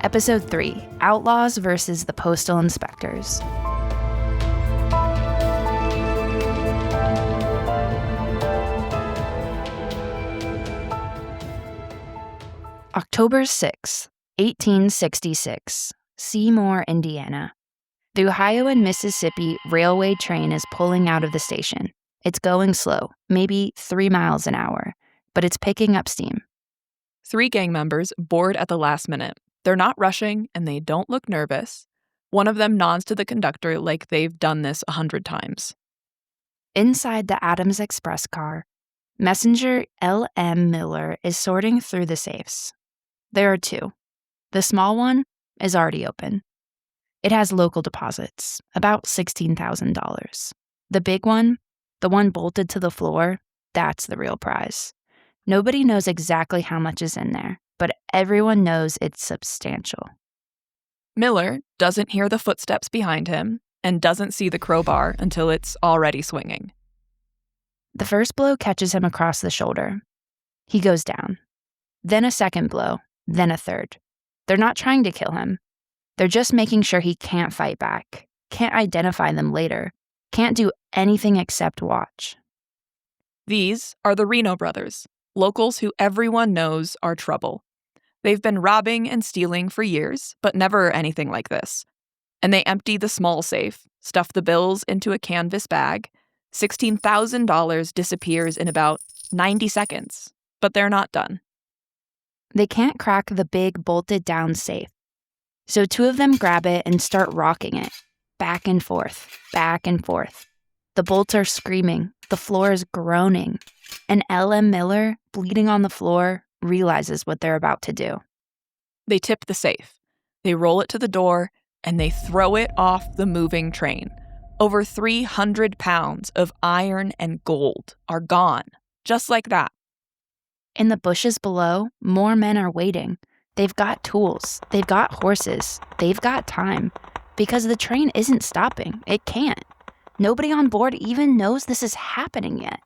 Episode 3, Outlaws versus the Postal Inspectors. October 6, 1866, Seymour, Indiana. The Ohio and Mississippi railway train is pulling out of the station. It's going slow, maybe 3 miles an hour, but it's picking up steam. 3 gang members board at the last minute. They're not rushing, and they don't look nervous. One of them nods to the conductor like they've done this 100 times. Inside the Adams Express car, Messenger L.M. Miller is sorting through the safes. There are 2. The small one is already open. It has local deposits, about $16,000. The big one, the one bolted to the floor, that's the real prize. Nobody knows exactly how much is in there, but everyone knows it's substantial. Miller doesn't hear the footsteps behind him and doesn't see the crowbar until it's already swinging. The first blow catches him across the shoulder. He goes down. Then a second blow, then a third. They're not trying to kill him. They're just making sure he can't fight back, can't identify them later, can't do anything except watch. These are the Reno Brothers, locals who everyone knows are trouble. They've been robbing and stealing for years, but never anything like this. And they empty the small safe, stuff the bills into a canvas bag. $16,000 disappears in about 90 seconds, but they're not done. They can't crack the big bolted-down safe. So 2 of them grab it and start rocking it, back and forth, back and forth. The bolts are screaming, the floor is groaning, and L.M. Miller, bleeding on the floor, realizes what they're about to do. They tip the safe, they roll it to the door, and they throw it off the moving train. Over 300 pounds of iron and gold are gone, just like that. In the bushes below, more men are waiting. They've got tools, they've got horses, they've got time, because the train isn't stopping. It can't. Nobody on board even knows this is happening yet.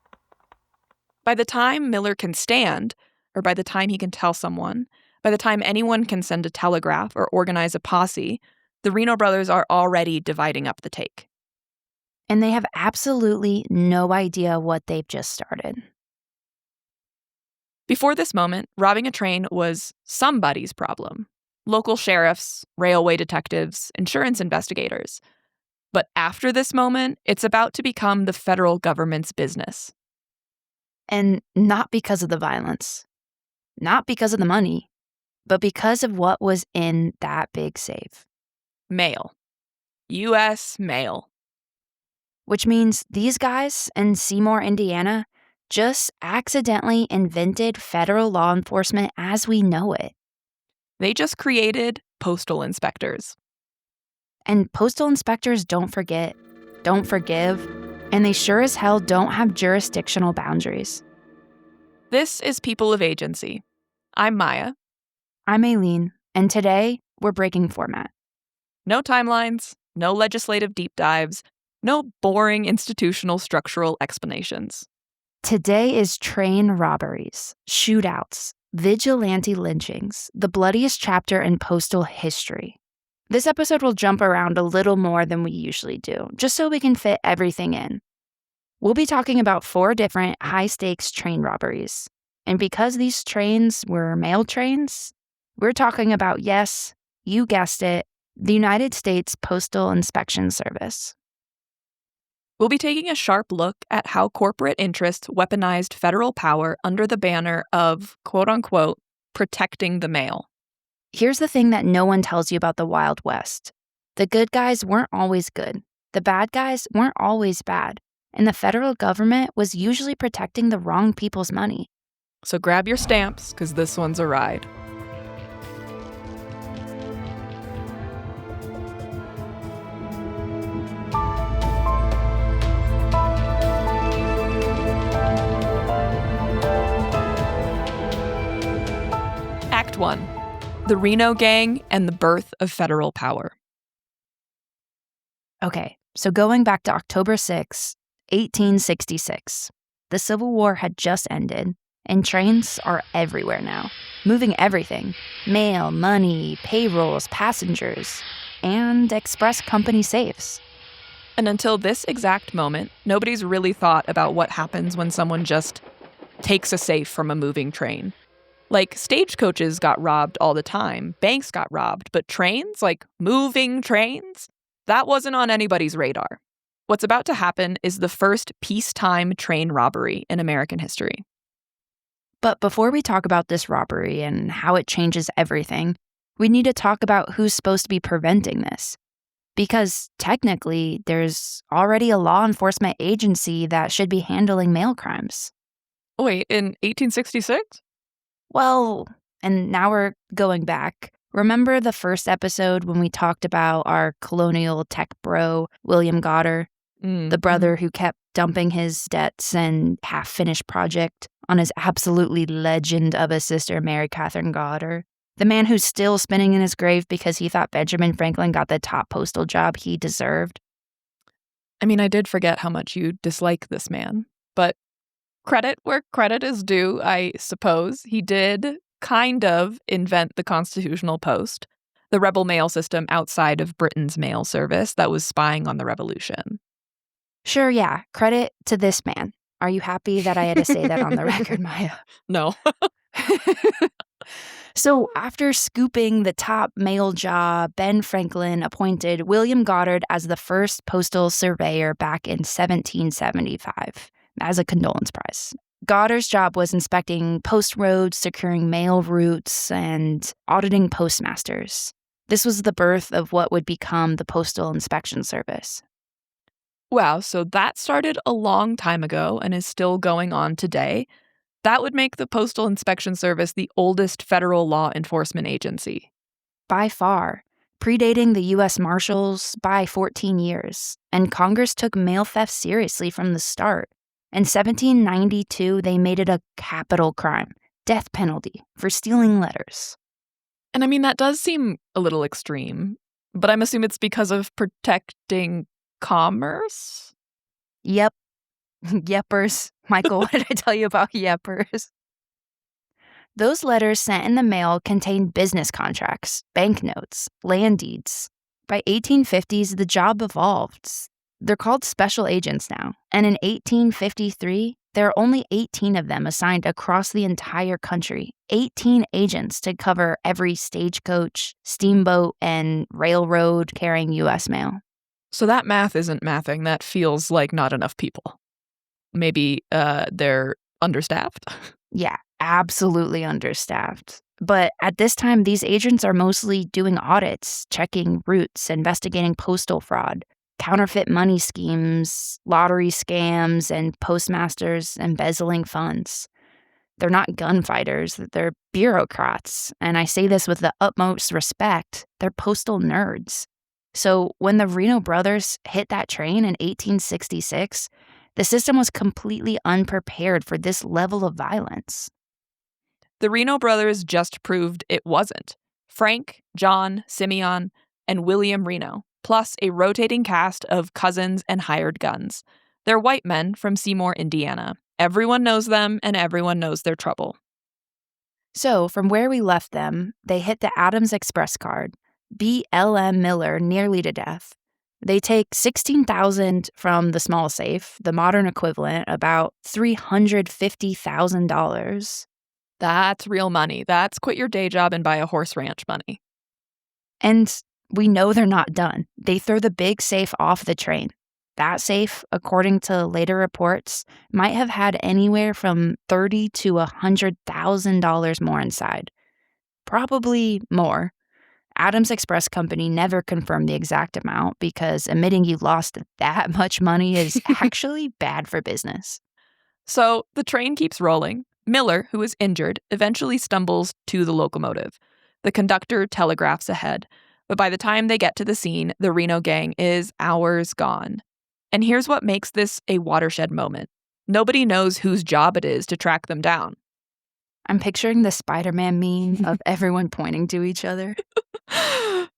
By the time Miller can stand, or by the time he can tell someone, by the time anyone can send a telegraph or organize a posse, the Reno Brothers are already dividing up the take. And they have absolutely no idea what they've just started. Before this moment, robbing a train was somebody's problem. Local sheriffs, railway detectives, insurance investigators. But after this moment, it's about to become the federal government's business. And not because of the violence, not because of the money, but because of what was in that big safe. Mail. U.S. mail. Which means these guys in Seymour, Indiana, just accidentally invented federal law enforcement as we know it. They just created postal inspectors. And postal inspectors don't forget, don't forgive, and they sure as hell don't have jurisdictional boundaries. This is People of Agency. I'm Maia. I'm Aileen, and today we're breaking format. No timelines, no legislative deep dives, no boring institutional structural explanations. Today is train robberies, shootouts, vigilante lynchings, the bloodiest chapter in postal history. This episode will jump around a little more than we usually do, just so we can fit everything in. We'll be talking about 4 different high-stakes train robberies. And because these trains were mail trains, we're talking about, yes, you guessed it, the United States Postal Inspection Service. We'll be taking a sharp look at how corporate interests weaponized federal power under the banner of, quote-unquote, protecting the mail. Here's the thing that no one tells you about the Wild West. The good guys weren't always good. The bad guys weren't always bad. And the federal government was usually protecting the wrong people's money. So grab your stamps, because this one's a ride. Act 1. The Reno Gang and the Birth of Federal Power. Okay, so going back to October 6, 1866. The Civil War had just ended, And trains are everywhere now, moving everything: mail, money, payrolls, passengers, and express company safes. And until this exact moment, nobody's really thought about what happens when someone just takes a safe from a moving train. Like, stagecoaches got robbed all the time, banks got robbed, but trains, like moving trains, that wasn't on anybody's radar. What's about to happen is the first peacetime train robbery in American history. But before we talk about this robbery and how it changes everything, we need to talk about who's supposed to be preventing this. Because technically, there's already a law enforcement agency that should be handling mail crimes. Wait, in 1866? Well, and now we're going back. Remember the first episode when we talked about our colonial tech bro, William Goddard, the brother who kept dumping his debts and half-finished project on his absolutely legend of a sister, Mary Catherine Goddard? The man who's still spinning in his grave because he thought Benjamin Franklin got the top postal job he deserved? I mean, I did forget how much you dislike this man, but credit where credit is due, I suppose. He did kind of invent the Constitutional Post, the rebel mail system outside of Britain's mail service that was spying on the revolution. Sure, yeah. Credit to this man. Are you happy that I had to say that on the record, Maya? No. So after scooping the top mail job, Ben Franklin appointed William Goddard as the first postal surveyor back in 1775 as a condolence prize. Goddard's job was inspecting post roads, securing mail routes, and auditing postmasters. This was the birth of what would become the Postal Inspection Service. Wow, so that started a long time ago and is still going on today. That would make the Postal Inspection Service the oldest federal law enforcement agency. By far, predating the U.S. Marshals by 14 years, and Congress took mail theft seriously from the start. In 1792, they made it a capital crime, death penalty, for stealing letters. And I mean, that does seem a little extreme, but I'm assuming it's because of protecting commerce? Yep. Yeppers. Michael, what did I tell you about yeppers? Those letters sent in the mail contained business contracts, banknotes, land deeds. By 1850s, the job evolved. They're called special agents now. And in 1853, there are only 18 of them assigned across the entire country. 18 agents to cover every stagecoach, steamboat, and railroad carrying U.S. mail. So that math isn't mathing. That feels like not enough people. Maybe they're understaffed? Yeah, absolutely understaffed. But at this time, these agents are mostly doing audits, checking routes, investigating postal fraud, counterfeit money schemes, lottery scams, and postmasters embezzling funds. They're not gunfighters, they're bureaucrats. And I say this with the utmost respect. They're postal nerds. So when the Reno Brothers hit that train in 1866, the system was completely unprepared for this level of violence. The Reno Brothers just proved it wasn't. Frank, John, Simeon, and William Reno, plus a rotating cast of cousins and hired guns. They're white men from Seymour, Indiana. Everyone knows them, and everyone knows their trouble. So from where we left them, they hit the Adams Express card, beat L.M. Miller nearly to death. They take $16,000 from the small safe, the modern equivalent, about $350,000. That's real money. That's quit your day job and buy a horse ranch money. And we know they're not done. They throw the big safe off the train. That safe, according to later reports, might have had anywhere from $30,000 to $100,000 more inside. Probably more. Adams Express Company never confirmed the exact amount because admitting you lost that much money is actually bad for business. So the train keeps rolling. Miller, who is injured, eventually stumbles to the locomotive. The conductor telegraphs ahead, but by the time they get to the scene, the Reno Gang is hours gone. And here's what makes this a watershed moment. Nobody knows whose job it is to track them down. I'm picturing the Spider-Man meme of everyone pointing to each other.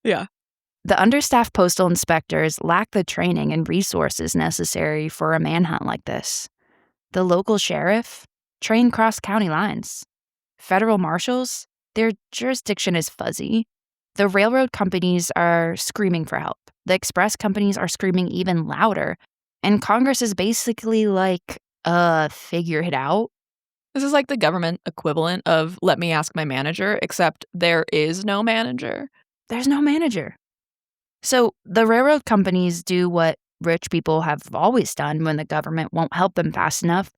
Yeah. The understaffed postal inspectors lack the training and resources necessary for a manhunt like this. The local sheriff, train cross county lines. Federal marshals, their jurisdiction is fuzzy. The railroad companies are screaming for help. The express companies are screaming even louder. And Congress is basically like, figure it out. This is like the government equivalent of let me ask my manager, except there is no manager. There's no manager. So the railroad companies do what rich people have always done when the government won't help them fast enough.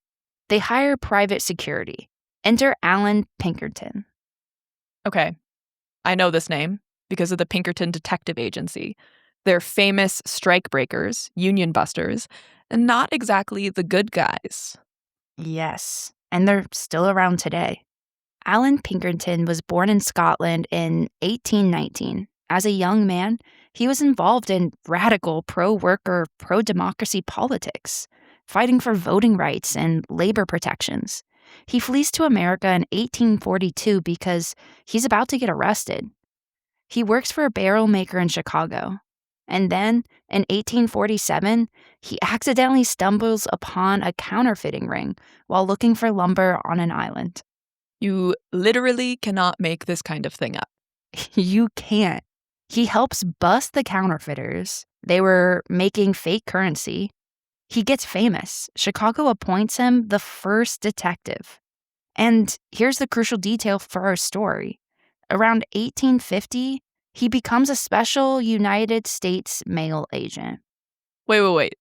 They hire private security. Enter Alan Pinkerton. Okay, I know this name because of the Pinkerton Detective Agency. They're famous strikebreakers, union busters, and not exactly the good guys. Yes, and they're still around today. Alan Pinkerton was born in Scotland in 1819. As a young man, he was involved in radical pro-worker, pro-democracy politics, fighting for voting rights and labor protections. He flees to America in 1842 because he's about to get arrested. He works for a barrel maker in Chicago. And then, in 1847, he accidentally stumbles upon a counterfeiting ring while looking for lumber on an island. You literally cannot make this kind of thing up. You can't. He helps bust the counterfeiters. They were making fake currency. He gets famous. Chicago appoints him the first detective. And here's the crucial detail for our story. Around 1850, he becomes a special United States mail agent. Wait.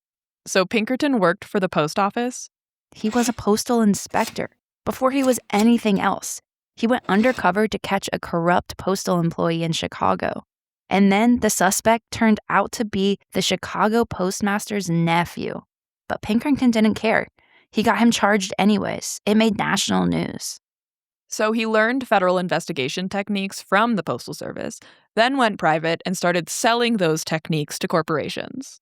So Pinkerton worked for the post office? He was a postal inspector. Before he was anything else, he went undercover to catch a corrupt postal employee in Chicago. And then the suspect turned out to be the Chicago postmaster's nephew. But Pinkerton didn't care. He got him charged anyways. It made national news. So he learned federal investigation techniques from the Postal Service, then went private and started selling those techniques to corporations.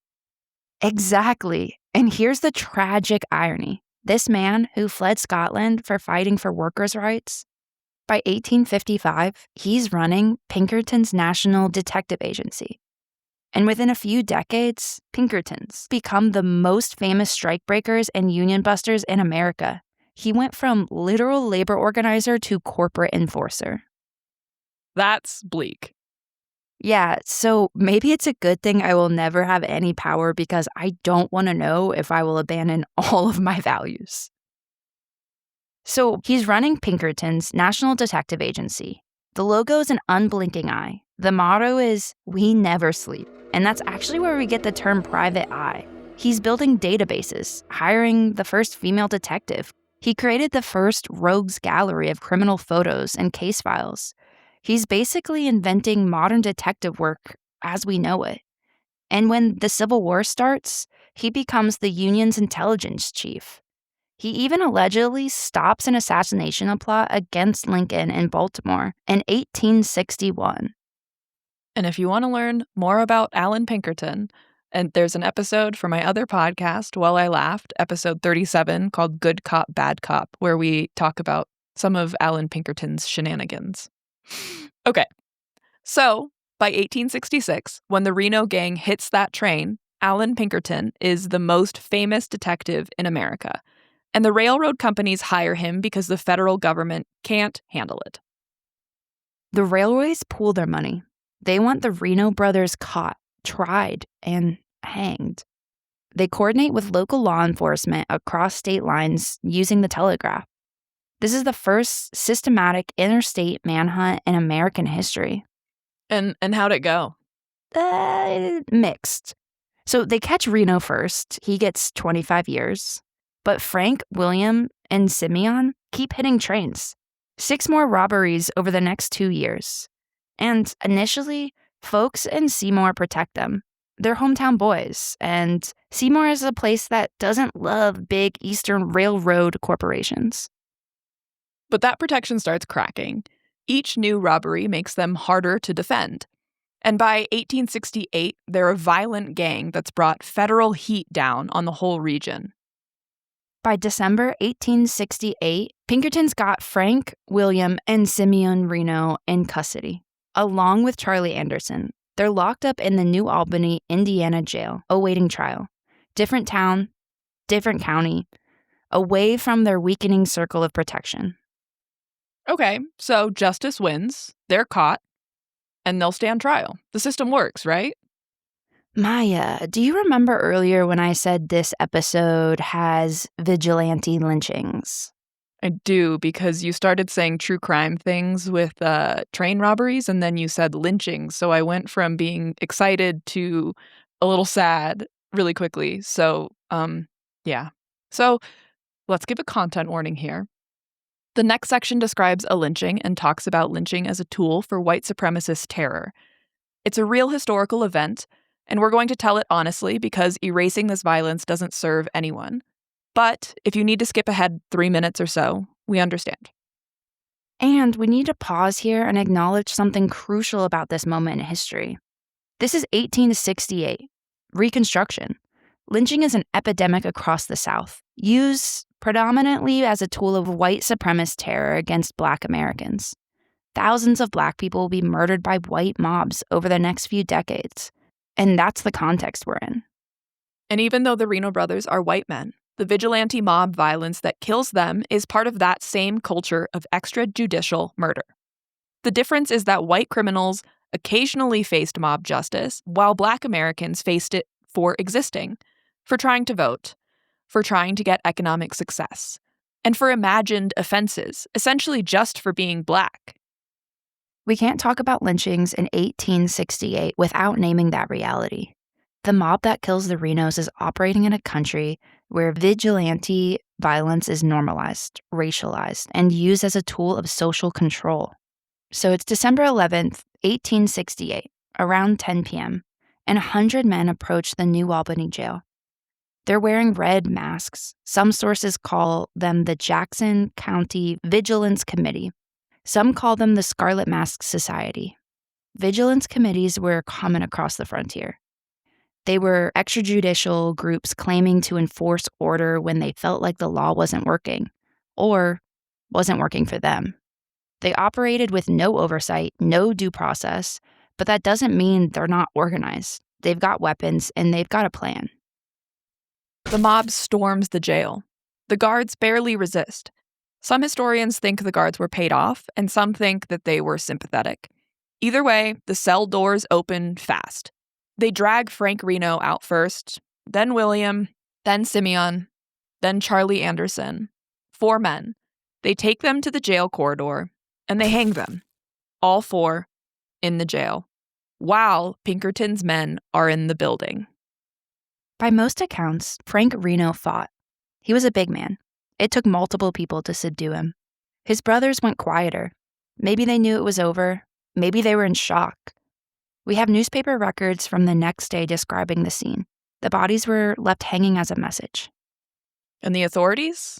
Exactly. And here's the tragic irony. This man who fled Scotland for fighting for workers' rights, by 1855, he's running Pinkerton's National Detective Agency. And within a few decades, Pinkertons become the most famous strikebreakers and union busters in America. He went from literal labor organizer to corporate enforcer. That's bleak. Yeah, so maybe it's a good thing I will never have any power because I don't want to know if I will abandon all of my values. So he's running Pinkerton's National Detective Agency. The logo is an unblinking eye. The motto is, "We never sleep." And that's actually where we get the term private eye. He's building databases, hiring the first female detective. He created the first rogues gallery of criminal photos and case files. He's basically inventing modern detective work as we know it. And when the Civil War starts, he becomes the Union's intelligence chief. He even allegedly stops an assassination plot against Lincoln in Baltimore in 1861. And if you want to learn more about Alan Pinkerton, and there's an episode for my other podcast, While I Laughed, episode 37, called Good Cop, Bad Cop, where we talk about some of Alan Pinkerton's shenanigans. Okay, so by 1866, when the Reno Gang hits that train, Alan Pinkerton is the most famous detective in America. And the railroad companies hire him because the federal government can't handle it. The railways pool their money. They want the Reno Brothers caught, tried, and hanged. They coordinate with local law enforcement across state lines using the telegraph. This is the first systematic interstate manhunt in American history. And how'd it go? Mixed. So they catch Reno first. He gets 25 years. But Frank, William, and Simeon keep hitting trains. 6 more robberies over the next 2 years. And initially, folks in Seymour protect them. They're hometown boys, and Seymour is a place that doesn't love big Eastern Railroad corporations. But that protection starts cracking. Each new robbery makes them harder to defend. And by 1868, they're a violent gang that's brought federal heat down on the whole region. By December 1868, Pinkerton's got Frank, William, and Simeon Reno in custody, along with Charlie Anderson. They're locked up in the New Albany, Indiana jail, awaiting trial. Different town, different county. away from their weakening circle of protection. Okay, so justice wins, they're caught, and they'll stand trial. The system works, right? Maia, do you remember earlier when I said this episode has vigilante lynchings? I do, because you started saying true crime things with train robberies, and then you said lynchings. So I went from being excited to a little sad really quickly. So, yeah. So let's give a content warning here. The next section describes a lynching and talks about lynching as a tool for white supremacist terror. It's a real historical event, and we're going to tell it honestly because erasing this violence doesn't serve anyone. But if you need to skip ahead 3 minutes or so, we understand. And we need to pause here and acknowledge something crucial about this moment in history. This is 1868, Reconstruction. Lynching is an epidemic across the South, used predominantly as a tool of white supremacist terror against Black Americans. Thousands of Black people will be murdered by white mobs over the next few decades, and that's the context we're in. And even though the Reno Brothers are white men, the vigilante mob violence that kills them is part of that same culture of extrajudicial murder. The difference is that white criminals occasionally faced mob justice, while Black Americans faced it for existing, for trying to vote, for trying to get economic success, and for imagined offenses, essentially just for being Black. We can't talk about lynchings in 1868 without naming that reality. The mob that kills the Renos is operating in a country where vigilante violence is normalized, racialized, and used as a tool of social control. So it's December 11th, 1868, around 10 p.m., and 100 men approach the New Albany jail. They're wearing red masks. Some sources call them the Jackson County Vigilance Committee. Some call them the Scarlet Mask Society. Vigilance committees were common across the frontier. They were extrajudicial groups claiming to enforce order when they felt like the law wasn't working, or wasn't working for them. They operated with no oversight, no due process, but that doesn't mean they're not organized. They've got weapons and they've got a plan. The mob storms the jail. The guards barely resist. Some historians think the guards were paid off, and some think that they were sympathetic. Either way, the cell doors open fast. They drag Frank Reno out first, then William, then Simeon, then Charlie Anderson. 4 men. They take them to the jail corridor, and they hang them. All 4 in the jail, while Pinkerton's men are in the building. By most accounts, Frank Reno fought. He was a big man. It took multiple people to subdue him. His brothers went quieter. Maybe they knew it was over. Maybe they were in shock. We have newspaper records from the next day describing the scene. The bodies were left hanging as a message. And the authorities?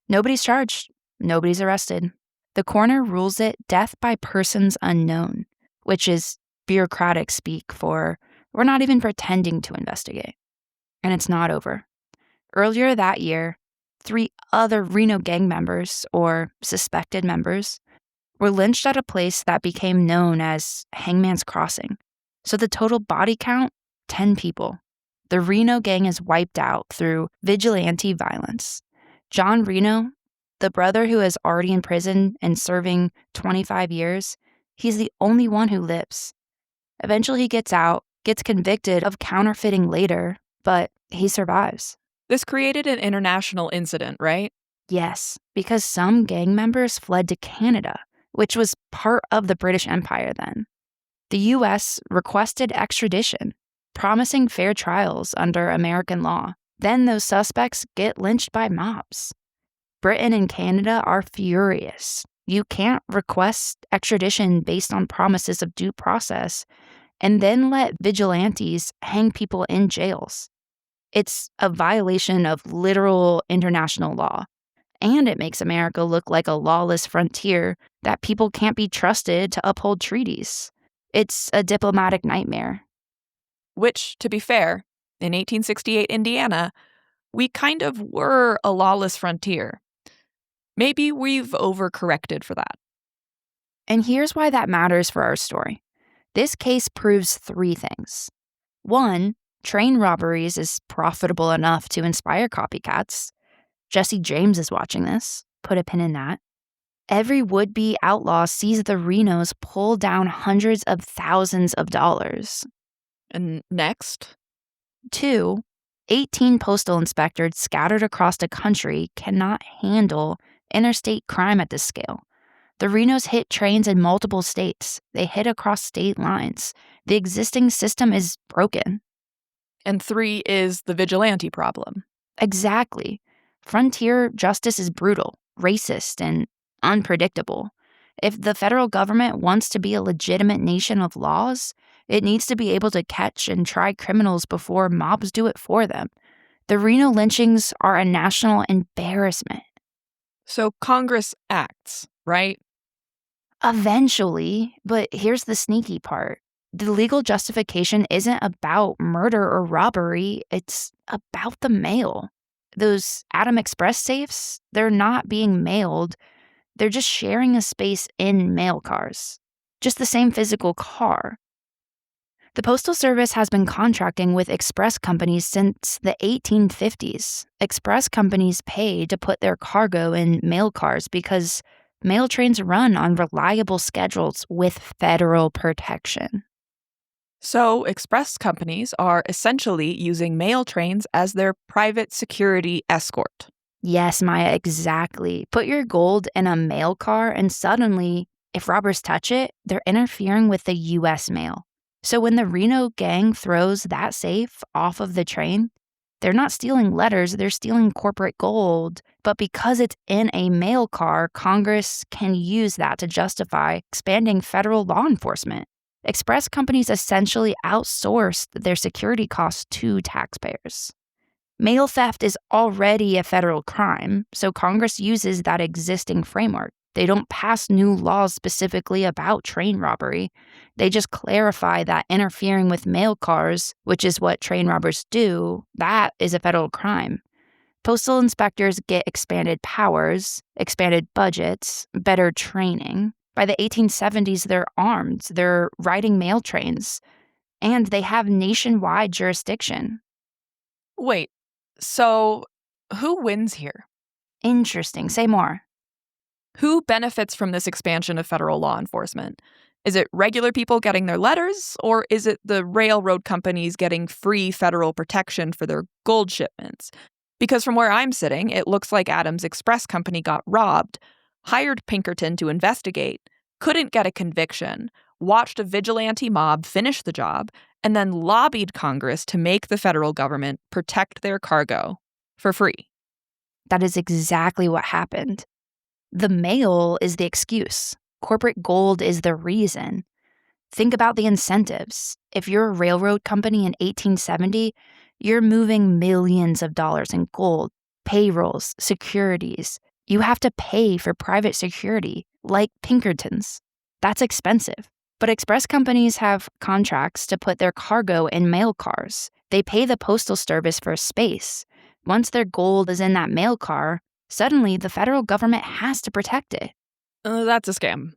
Nobody's charged. Nobody's arrested. The coroner rules it death by persons unknown, which is bureaucratic speak for we're not even pretending to investigate. And it's not over. Earlier that year, 3 other Reno Gang members, or suspected members, were lynched at a place that became known as Hangman's Crossing. So the total body count, 10 people. The Reno Gang is wiped out through vigilante violence. John Reno, the brother who is already in prison and serving 25 years, he's the only one who lives. Eventually he gets out, gets convicted of counterfeiting later, but he survives. This created an international incident, right? Yes, because some gang members fled to Canada, which was part of the British Empire then. The U.S. requested extradition, promising fair trials under American law. Then those suspects get lynched by mobs. Britain and Canada are furious. You can't request extradition based on promises of due process and then let vigilantes hang people in jails. It's a violation of literal international law, and it makes America look like a lawless frontier that people can't be trusted to uphold treaties. It's a diplomatic nightmare. Which, to be fair, in 1868 Indiana, we kind of were a lawless frontier. Maybe we've overcorrected for that. And here's why that matters for our story. This case proves 3 things. 1, train robberies is profitable enough to inspire copycats. Jesse James is watching this. Put a pin in that. Every would-be outlaw sees the Renos pull down hundreds of thousands of dollars. And next? 2, 18 postal inspectors scattered across the country cannot handle interstate crime at this scale. The Renos hit trains in multiple states. They hit across state lines. The existing system is broken. And 3 is the vigilante problem. Exactly. Frontier justice is brutal, racist, and unpredictable. If the federal government wants to be a legitimate nation of laws, it needs to be able to catch and try criminals before mobs do it for them. The Reno lynchings are a national embarrassment. So Congress acts, right? Eventually, but here's the sneaky part. The legal justification isn't about murder or robbery, it's about the mail. Those Atom Express safes, they're not being mailed. They're just sharing a space in mail cars. Just the same physical car. The Postal Service has been contracting with express companies since the 1850s. Express companies pay to put their cargo in mail cars because mail trains run on reliable schedules with federal protection. So express companies are essentially using mail trains as their private security escort. Yes, Maya, exactly. Put your gold in a mail car and suddenly, if robbers touch it, they're interfering with the U.S. mail. So when the Reno Gang throws that safe off of the train, they're not stealing letters, they're stealing corporate gold. But because it's in a mail car, Congress can use that to justify expanding federal law enforcement. Express companies essentially outsourced their security costs to taxpayers. Mail theft is already a federal crime, so Congress uses that existing framework. They don't pass new laws specifically about train robbery. They just clarify that interfering with mail cars, which is what train robbers do, that is a federal crime. Postal inspectors get expanded powers, expanded budgets, better training. By the 1870s, they're armed, they're riding mail trains, and they have nationwide jurisdiction. Wait, so who wins here? Interesting. Say more. Who benefits from this expansion of federal law enforcement? Is it regular people getting their letters, or is it the railroad companies getting free federal protection for their gold shipments? Because from where I'm sitting, it looks like Adams Express Company got robbed, hired Pinkerton to investigate, couldn't get a conviction, watched a vigilante mob finish the job, and then lobbied Congress to make the federal government protect their cargo for free. That is exactly what happened. The mail is the excuse. Corporate gold is the reason. Think about the incentives. If you're a railroad company in 1870, you're moving millions of dollars in gold, payrolls, securities. You have to pay for private security, like Pinkerton's. That's expensive. But express companies have contracts to put their cargo in mail cars. They pay the Postal Service for space. Once their gold is in that mail car, suddenly the federal government has to protect it. That's a scam.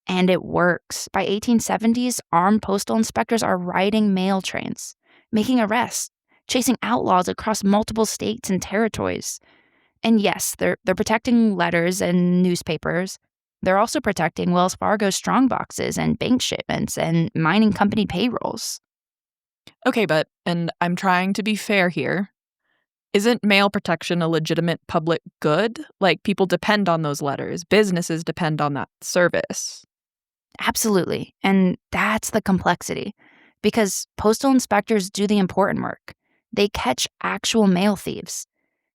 And it works. By 1870s, armed postal inspectors are riding mail trains, making arrests, chasing outlaws across multiple states and territories. And yes, they're protecting letters and newspapers. They're also protecting Wells Fargo strongboxes and bank shipments and mining company payrolls. Okay, and I'm trying to be fair here, isn't mail protection a legitimate public good? Like, people depend on those letters. Businesses depend on that service. Absolutely. And that's the complexity. Because postal inspectors do the important work. They catch actual mail thieves.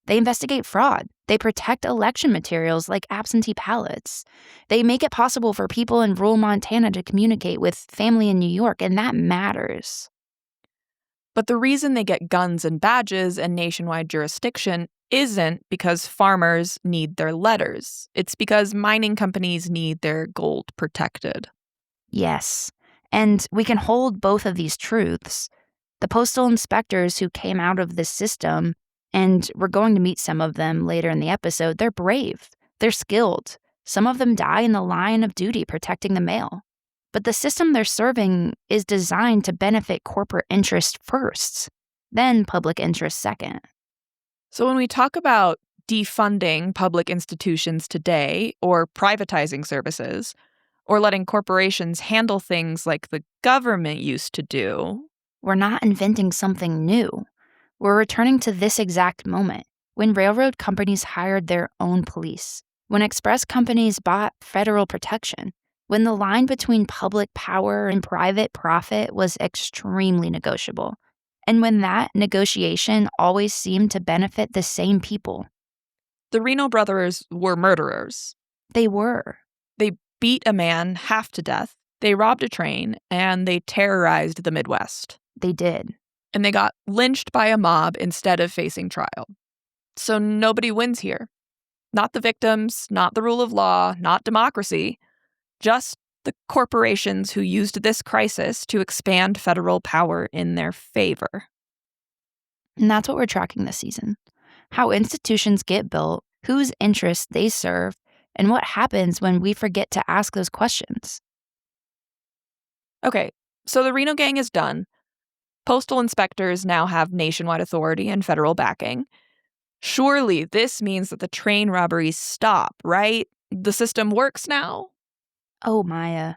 They investigate fraud. They protect election materials like absentee ballots. They make it possible for people in rural Montana to communicate with family in New York, and that matters. But the reason they get guns and badges and nationwide jurisdiction isn't because farmers need their letters. It's because mining companies need their gold protected. Yes, and we can hold both of these truths. The postal inspectors who came out of this system, and we're going to meet some of them later in the episode, they're brave, they're skilled. Some of them die in the line of duty protecting the mail. But the system they're serving is designed to benefit corporate interest first, then public interest second. So when we talk about defunding public institutions today, or privatizing services, or letting corporations handle things like the government used to do. We're not inventing something new. We're returning to this exact moment, when railroad companies hired their own police, when express companies bought federal protection, when the line between public power and private profit was extremely negotiable, and when that negotiation always seemed to benefit the same people. The Reno Brothers were murderers. They were. They beat a man half to death, they robbed a train, and they terrorized the Midwest. They did. And they got lynched by a mob instead of facing trial. So nobody wins here. Not the victims, not the rule of law, not democracy. Just the corporations who used this crisis to expand federal power in their favor. And that's what we're tracking this season. How institutions get built, whose interests they serve, and what happens when we forget to ask those questions. Okay, so the Reno Gang is done. Postal inspectors now have nationwide authority and federal backing. Surely this means that the train robberies stop, right? The system works now? Oh, Maia.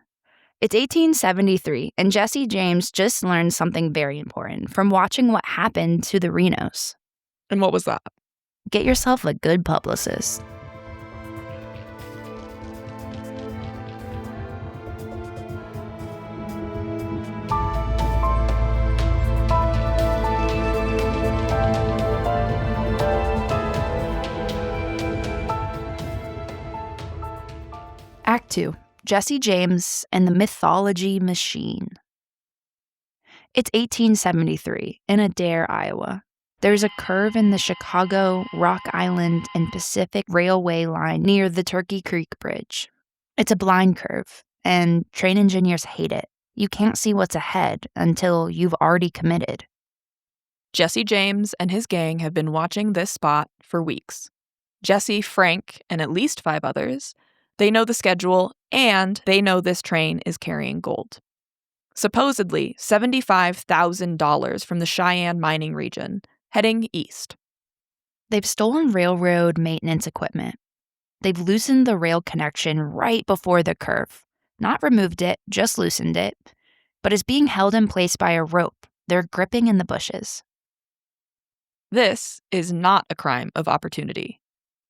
It's 1873, and Jesse James just learned something very important from watching what happened to the Renos. And what was that? Get yourself a good publicist. Act 2. Jesse James and the Mythology Machine. It's 1873 in Adair, Iowa. There's a curve in the Chicago, Rock Island, and Pacific Railway line near the Turkey Creek Bridge. It's a blind curve, and train engineers hate it. You can't see what's ahead until you've already committed. Jesse James and his gang have been watching this spot for weeks. Jesse, Frank, and at least 5 others. They know the schedule, and they know this train is carrying gold. Supposedly, $75,000 from the Cheyenne mining region, heading east. They've stolen railroad maintenance equipment. They've loosened the rail connection right before the curve. Not removed it, just loosened it. But it's being held in place by a rope. They're gripping in the bushes. This is not a crime of opportunity.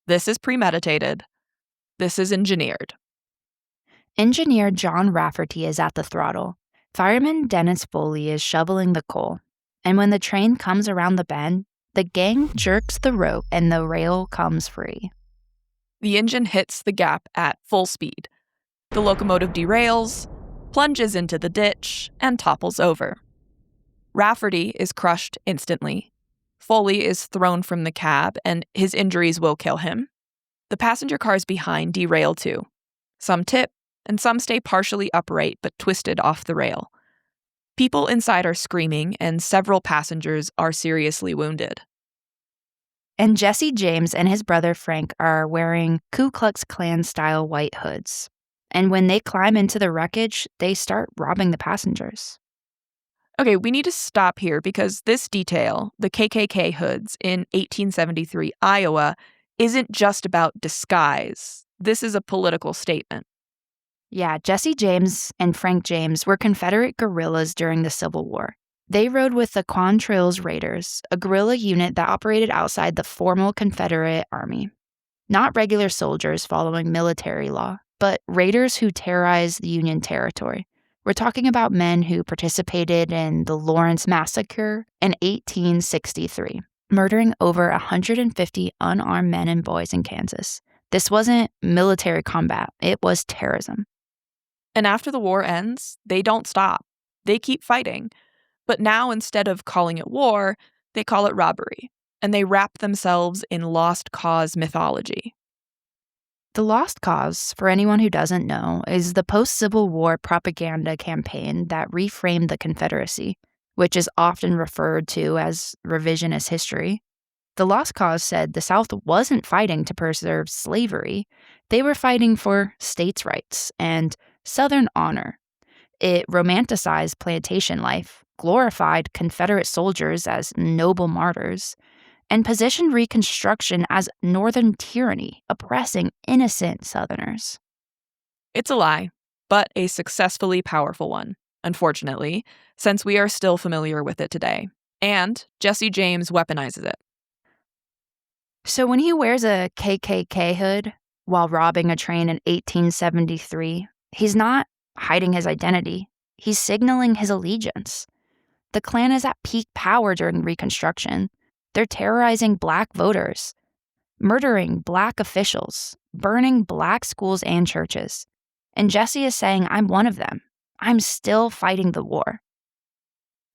This is premeditated. This is engineered. Engineer John Rafferty is at the throttle. Fireman Dennis Foley is shoveling the coal. And when the train comes around the bend, the gang jerks the rope and the rail comes free. The engine hits the gap at full speed. The locomotive derails, plunges into the ditch, and topples over. Rafferty is crushed instantly. Foley is thrown from the cab, and his injuries will kill him. The passenger cars behind derail too. Some tip, and some stay partially upright but twisted off the rail. People inside are screaming, and several passengers are seriously wounded. And Jesse James and his brother Frank are wearing Ku Klux Klan-style white hoods. And when they climb into the wreckage, they start robbing the passengers. Okay, we need to stop here because this detail, the KKK hoods in 1873 Iowa, isn't just about disguise. This is a political statement. Yeah, Jesse James and Frank James were Confederate guerrillas during the Civil War. They rode with the Quantrill's Raiders, a guerrilla unit that operated outside the formal Confederate Army. Not regular soldiers following military law, but raiders who terrorized the Union territory. We're talking about men who participated in the Lawrence Massacre in 1863, murdering over 150 unarmed men and boys in Kansas. This wasn't military combat, it was terrorism. And after the war ends, they don't stop. They keep fighting. But now, instead of calling it war, they call it robbery. And they wrap themselves in lost cause mythology. The Lost Cause, for anyone who doesn't know, is the post-Civil War propaganda campaign that reframed the Confederacy, which is often referred to as revisionist history. The Lost Cause said the South wasn't fighting to preserve slavery. They were fighting for states' rights and Southern honor. It romanticized plantation life, glorified Confederate soldiers as noble martyrs, and positioned Reconstruction as Northern tyranny, oppressing innocent Southerners. It's a lie, but a successfully powerful one, unfortunately, since we are still familiar with it today. And Jesse James weaponizes it. So when he wears a KKK hood while robbing a train in 1873, he's not hiding his identity. He's signaling his allegiance. The Klan is at peak power during Reconstruction. They're terrorizing Black voters, murdering Black officials, burning Black schools and churches. And Jesse is saying, I'm one of them. I'm still fighting the war.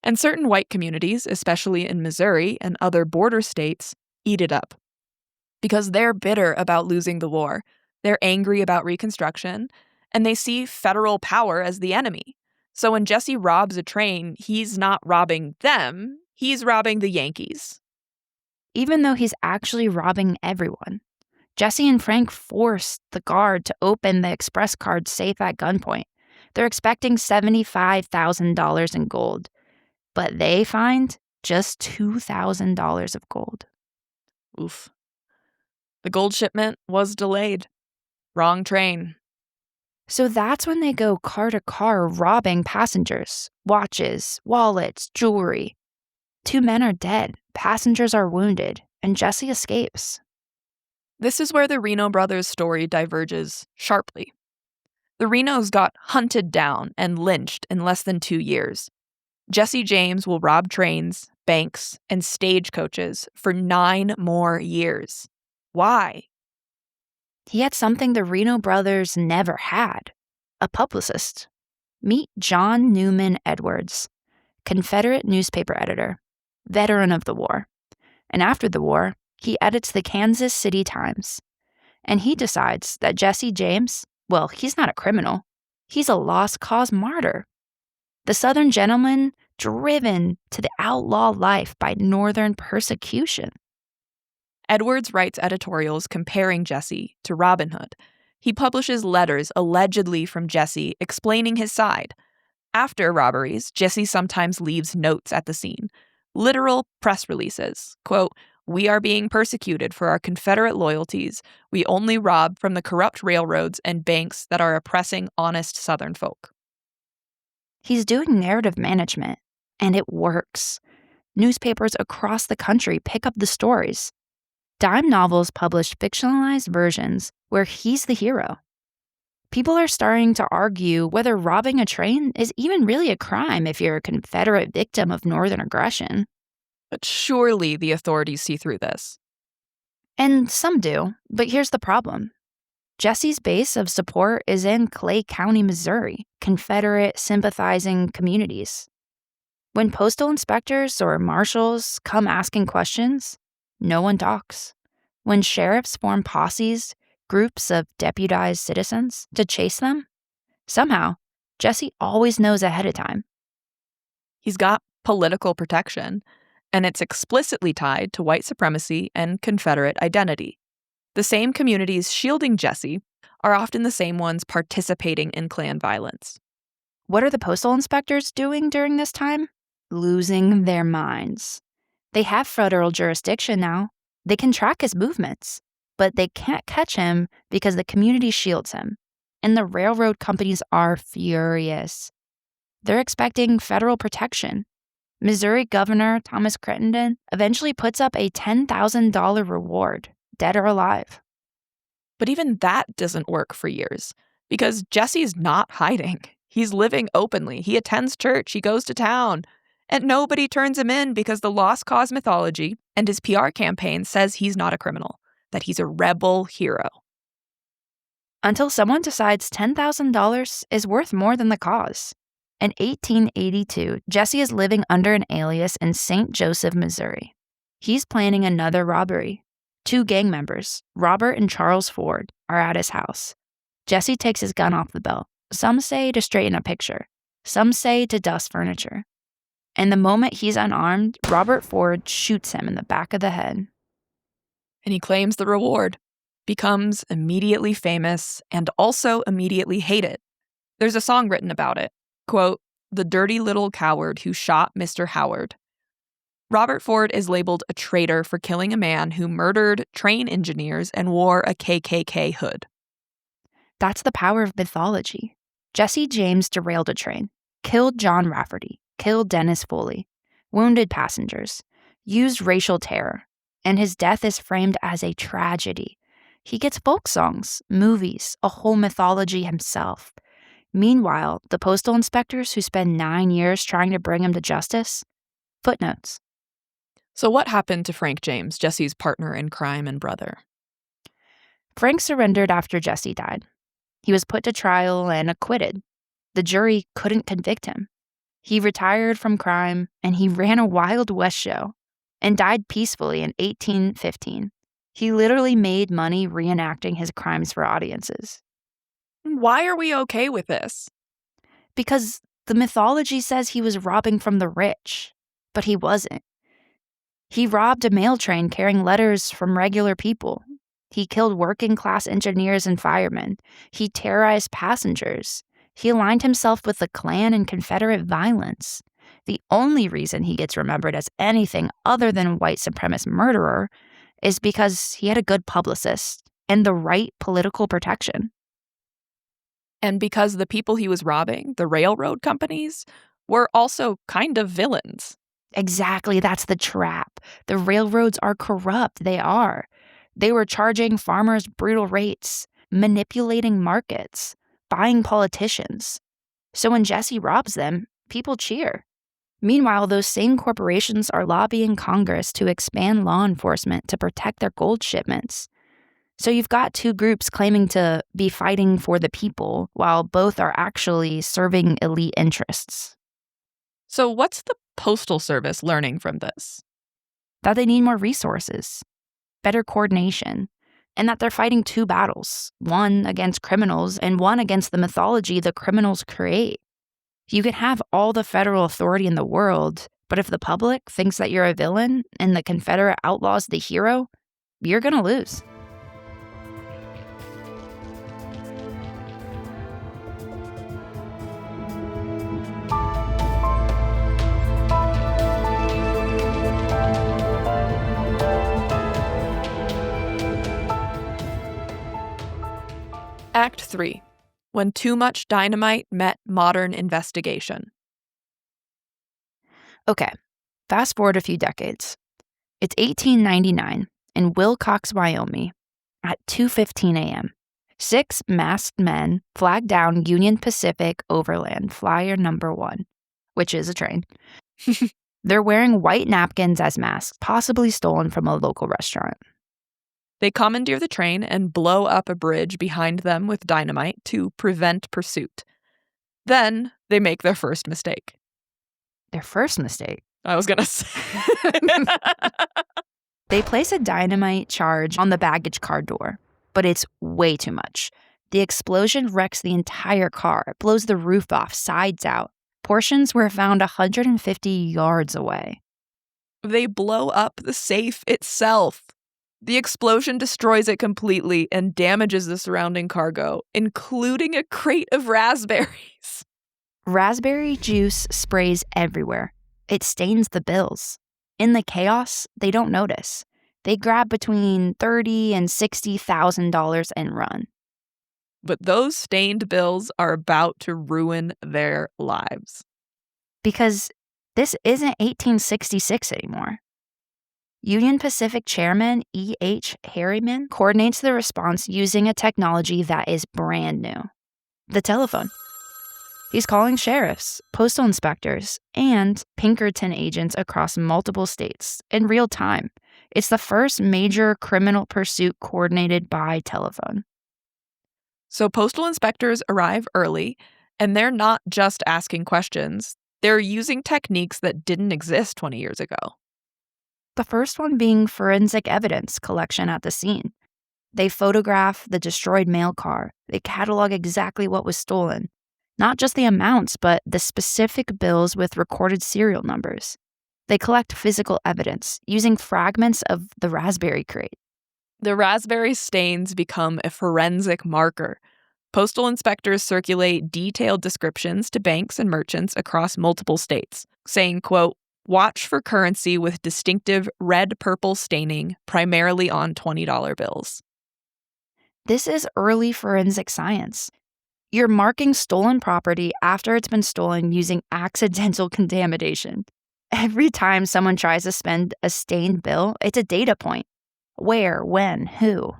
And certain white communities, especially in Missouri and other border states, eat it up. Because they're bitter about losing the war. They're angry about Reconstruction, and they see federal power as the enemy. So when Jesse robs a train, he's not robbing them, he's robbing the Yankees. Even though he's actually robbing everyone. Jesse and Frank forced the guard to open the express card safe at gunpoint. They're expecting $75,000 in gold, but they find just $2,000 of gold. Oof. The gold shipment was delayed. Wrong train. So that's when they go car to car robbing passengers, watches, wallets, jewelry. 2 men are dead, passengers are wounded, and Jesse escapes. This is where the Reno Brothers' story diverges sharply. The Renos got hunted down and lynched in less than 2 years. Jesse James will rob trains, banks, and stagecoaches for 9 more years. Why? He had something the Reno brothers never had, a publicist. Meet John Newman Edwards, Confederate newspaper editor, veteran of the war. And after the war, he edits the Kansas City Times. And he decides that Jesse James, well, he's not a criminal. He's a lost cause martyr. The Southern gentleman driven to the outlaw life by Northern persecution. Edwards writes editorials comparing Jesse to Robin Hood. He publishes letters allegedly from Jesse explaining his side. After robberies, Jesse sometimes leaves notes at the scene. Literal press releases. Quote, "We are being persecuted for our Confederate loyalties. We only rob from the corrupt railroads and banks that are oppressing honest Southern folk." He's doing narrative management, and it works. Newspapers across the country pick up the stories. Dime novels publish fictionalized versions where he's the hero. People are starting to argue whether robbing a train is even really a crime if you're a Confederate victim of Northern aggression. But surely the authorities see through this. And some do, but here's the problem. Jesse's base of support is in Clay County, Missouri, Confederate sympathizing communities. When postal inspectors or marshals come asking questions, no one talks. When sheriffs form posses, groups of deputized citizens, to chase them, somehow, Jesse always knows ahead of time. He's got political protection, and it's explicitly tied to white supremacy and Confederate identity. The same communities shielding Jesse are often the same ones participating in Klan violence. What are the postal inspectors doing during this time? Losing their minds. They have federal jurisdiction now. They can track his movements, but they can't catch him because the community shields him. And the railroad companies are furious. They're expecting federal protection. Missouri Governor Thomas Crittenden eventually puts up a $10,000 reward, dead or alive. But even that doesn't work for years, because Jesse's not hiding. He's living openly. He attends church. He goes to town. And nobody turns him in because the lost cause mythology and his PR campaign says he's not a criminal, that he's a rebel hero. Until someone decides $10,000 is worth more than the cause. In 1882, Jesse is living under an alias in St. Joseph, Missouri. He's planning another robbery. 2 gang members, Robert and Charles Ford, are at his house. Jesse takes his gun off the belt. Some say to straighten a picture. Some say to dust furniture. And the moment he's unarmed, Robert Ford shoots him in the back of the head. And he claims the reward, becomes immediately famous, and also immediately hated. There's a song written about it. Quote, "The dirty little coward who shot Mr. Howard." Robert Ford is labeled a traitor for killing a man who murdered train engineers and wore a KKK hood. That's the power of mythology. Jesse James derailed a train, killed John Rafferty, killed Dennis Foley, wounded passengers, used racial terror, and his death is framed as a tragedy. He gets folk songs, movies, a whole mythology himself. Meanwhile, the postal inspectors who spend 9 years trying to bring him to justice? Footnotes. So what happened to Frank James, Jesse's partner in crime and brother? Frank surrendered after Jesse died. He was put to trial and acquitted. The jury couldn't convict him. He retired from crime, and he ran a Wild West show and died peacefully in 1815. He literally made money reenacting his crimes for audiences. Why are we okay with this? Because the mythology says he was robbing from the rich, but he wasn't. He robbed a mail train carrying letters from regular people. He killed working-class engineers and firemen. He terrorized passengers. He aligned himself with the Klan and Confederate violence. The only reason he gets remembered as anything other than white supremacist murderer is because he had a good publicist and the right political protection. And because the people he was robbing, the railroad companies, were also kind of villains. Exactly, that's the trap. The railroads are corrupt. They are. They were charging farmers brutal rates, manipulating markets, buying politicians. So when Jesse robs them, people cheer. Meanwhile, those same corporations are lobbying Congress to expand law enforcement to protect their gold shipments. So you've got two groups claiming to be fighting for the people, while both are actually serving elite interests. So what's the Postal Service learning from this? That they need more resources, better coordination, and that they're fighting two battles, one against criminals and one against the mythology the criminals create. You can have all the federal authority in the world, but if the public thinks that you're a villain and the Confederate outlaws the hero, you're gonna lose. Act 3. When too much dynamite met modern investigation. Okay, fast forward a few decades. It's 1899 in Wilcox, Wyoming at 2:15 a.m. 6 masked men flag down Union Pacific Overland Flyer number 1, which is a train. They're wearing white napkins as masks, possibly stolen from a local restaurant. They commandeer the train and blow up a bridge behind them with dynamite to prevent pursuit. Then they make their first mistake. Their first mistake? I was gonna say. They place a dynamite charge on the baggage car door, but it's way too much. The explosion wrecks the entire car, blows the roof off, sides out. Portions were found 150 yards away. They blow up the safe itself. The explosion destroys it completely and damages the surrounding cargo, including a crate of raspberries. Raspberry juice sprays everywhere. It stains the bills. In the chaos, they don't notice. They grab between $30,000 and $60,000 and run. But those stained bills are about to ruin their lives. Because this isn't 1866 anymore. Union Pacific Chairman E.H. Harriman coordinates the response using a technology that is brand new. The telephone. He's calling sheriffs, postal inspectors, and Pinkerton agents across multiple states in real time. It's the first major criminal pursuit coordinated by telephone. So postal inspectors arrive early, and they're not just asking questions. They're using techniques that didn't exist 20 years ago. The first one being forensic evidence collection at the scene. They photograph the destroyed mail car. They catalog exactly what was stolen. Not just the amounts, but the specific bills with recorded serial numbers. They collect physical evidence using fragments of the raspberry crate. The raspberry stains become a forensic marker. Postal inspectors circulate detailed descriptions to banks and merchants across multiple states, saying, quote, Watch for currency with distinctive red-purple staining, primarily on $20 bills. This is early forensic science. You're marking stolen property after it's been stolen using accidental contamination. Every time someone tries to spend a stained bill, it's a data point. Where, when, who.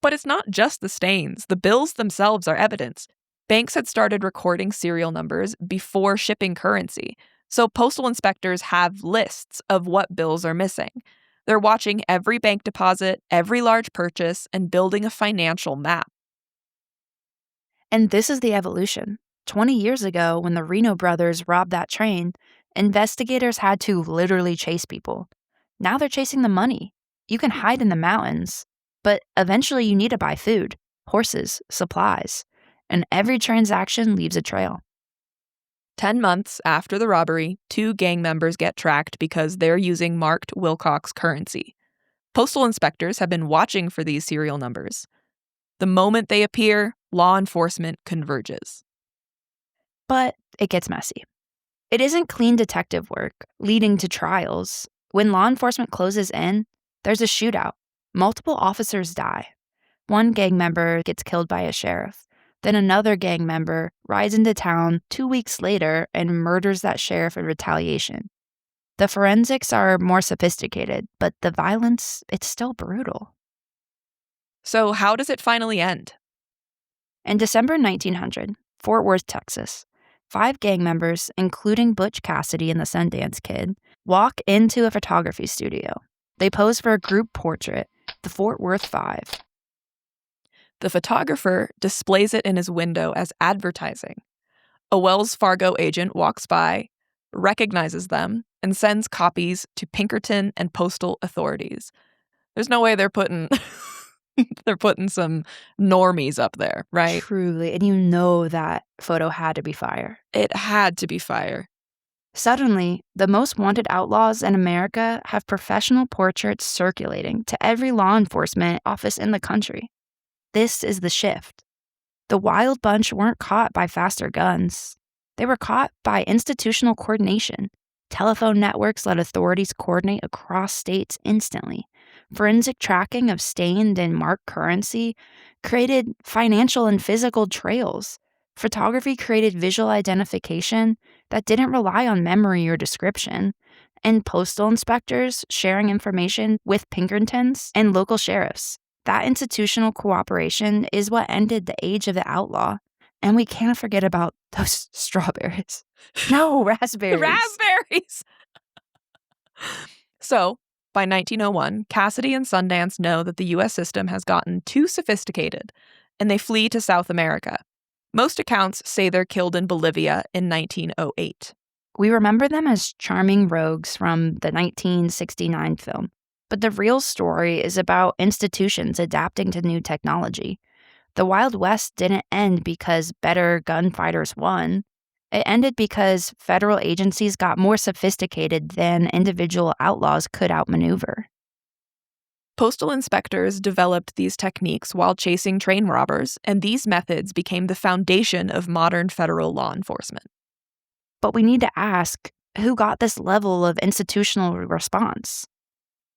But it's not just the stains. The bills themselves are evidence. Banks had started recording serial numbers before shipping currency, so postal inspectors have lists of what bills are missing. They're watching every bank deposit, every large purchase, and building a financial map. And this is the evolution. 20 years ago, when the Reno Brothers robbed that train, investigators had to literally chase people. Now they're chasing the money. You can hide in the mountains, but eventually you need to buy food, horses, supplies, and every transaction leaves a trail. 10 months after the robbery, 2 gang members get tracked because they're using marked Wilcox currency. Postal inspectors have been watching for these serial numbers. The moment they appear, law enforcement converges. But it gets messy. It isn't clean detective work, leading to trials. When law enforcement closes in, there's a shootout. Multiple officers die. One gang member gets killed by a sheriff. Then another gang member rides into town 2 weeks later and murders that sheriff in retaliation. The forensics are more sophisticated, but the violence, it's still brutal. So how does it finally end? In December 1900, Fort Worth, Texas, 5 gang members, including Butch Cassidy and the Sundance Kid, walk into a photography studio. They pose for a group portrait, the Fort Worth Five. The photographer displays it in his window as advertising. A Wells Fargo agent walks by, recognizes them, and sends copies to Pinkerton and postal authorities. There's no way they're putting some normies up there, right? Truly, and you know that photo had to be fire. It had to be fire. Suddenly, the most wanted outlaws in America have professional portraits circulating to every law enforcement office in the country. This is the shift. The wild bunch weren't caught by faster guns. They were caught by institutional coordination. Telephone networks let authorities coordinate across states instantly. Forensic tracking of stained and marked currency created financial and physical trails. Photography created visual identification that didn't rely on memory or description. And postal inspectors sharing information with Pinkertons and local sheriffs. That institutional cooperation is what ended the age of the outlaw. And we can't forget about those strawberries. No, raspberries. Raspberries! So, by 1901, Cassidy and Sundance know that the U.S. system has gotten too sophisticated, and they flee to South America. Most accounts say they're killed in Bolivia in 1908. We remember them as charming rogues from the 1969 film. But the real story is about institutions adapting to new technology. The Wild West didn't end because better gunfighters won. It ended because federal agencies got more sophisticated than individual outlaws could outmaneuver. Postal inspectors developed these techniques while chasing train robbers, and these methods became the foundation of modern federal law enforcement. But we need to ask, who got this level of institutional response?